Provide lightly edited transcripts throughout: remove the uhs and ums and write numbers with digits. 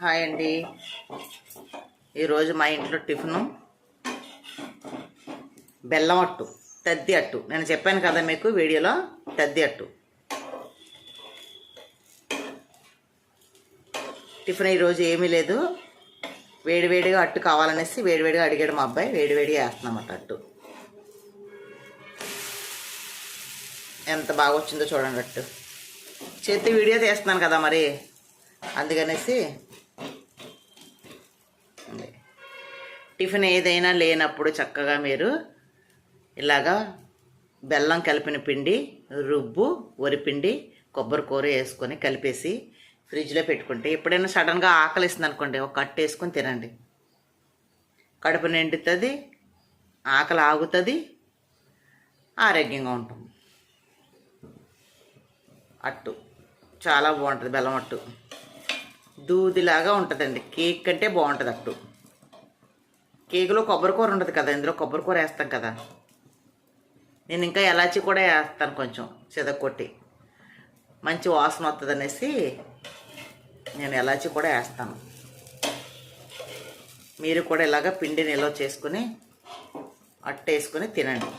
Hi అండి. ఈరోజు మా ఇంట్లో టిఫిను బెల్లం అట్టు, తద్ది అట్టు. నేను చెప్పాను కదా మీకు వీడియోలో, తద్ది అట్టు టిఫిన్. ఈరోజు ఏమీ లేదు, వేడివేడిగా అట్టు కావాలనేసి వేడివేడిగా అడిగాడు మా అబ్బాయి. వేడివేడిగా వేస్తున్నామట అట్టు. ఎంత బాగా వచ్చిందో చూడండి అట్టు. చేతి వీడియో తీస్తున్నాను కదా, మరి అందుకనేసి టిఫిన్ ఏదైనా లేనప్పుడు చక్కగా మీరు ఇలాగా బెల్లం కలిపిన పిండి, రుబ్బు, వరిపిండి, కొబ్బరి కూర వేసుకొని కలిపేసి ఫ్రిడ్జ్లో పెట్టుకుంటే ఎప్పుడైనా సడన్గా ఆకలిస్తుంది అనుకోండి, ఒక కట్టు వేసుకొని తినండి. కడుపు నిండుతుంది, ఆకలి ఆగుతుంది, ఆరోగ్యంగా ఉంటుంది. అట్టు చాలా బాగుంటుంది. బెల్లం అట్టు దూదిలాగా ఉంటుందండి. కేక్ కంటే బాగుంటుంది అట్టు. కేకులో కొబ్బరి కూర ఉంటుంది కదా, ఇందులో కొబ్బరి కూర వేస్తాం కదా. నేను ఇంకా ఎలాచి కూడా వేస్తాను, కొంచెం చితక్కొట్టి మంచి వాసన వస్తుంది అనేసి నేను ఎలాచి కూడా వేస్తాను. మీరు కూడా ఇలాగ పిండి నిల్వ చేసుకుని అట్టు వేసుకొని తినండి.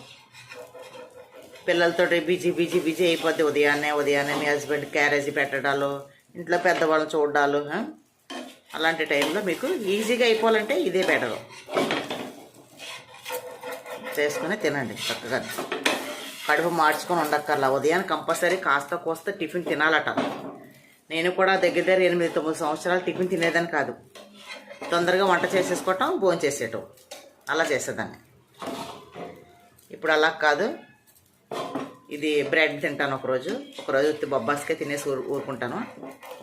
పిల్లలతో బిజీ బిజీ బిజీ అయిపోద్ది. ఉదయాన్నే మీ హస్బెండ్ క్యారేజీ పెట్టడాలు, ఇంట్లో పెద్దవాళ్ళని చూడాలు. అలాంటి టైంలో మీకు ఈజీగా అయిపోవాలంటే ఇదే బెటరు. చేసుకుని తినండి చక్కగా. కడుపు మార్చుకొని ఉండక్కర్లా. ఉదయాన్ని కంపల్సరీ కాస్త కోస్త టిఫిన్ తినాలట. నేను కూడా దగ్గర 8-9 సంవత్సరాలు టిఫిన్ తినేదని కాదు. తొందరగా వంట చేసేసుకోవటం, భోజనం చేసేయటం అలా చేసేదాన్ని. ఇప్పుడు అలా కాదు. ఇది బ్రెడ్ తింటాను ఒకరోజు ఉత్తి బొబ్బాస్కే తినేసి ఊరుకుంటాను.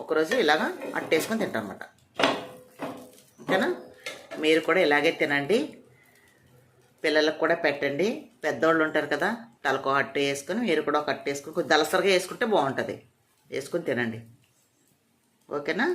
ఒకరోజు ఇలాగా అట్టేసుకొని తింటాను అన్నమాట. ఓకేనా? మీరు కూడా ఇలాగే తినండి, పిల్లలకు కూడా పెట్టండి. పెద్దవాళ్ళు ఉంటారు కదా, తలకు అట్టు వేసుకొని మీరు కూడా ఒక అట్టు వేసుకొని కొంచెం దలసరిగా వేసుకుంటే బాగుంటుంది. వేసుకొని తినండి. ఓకేనా?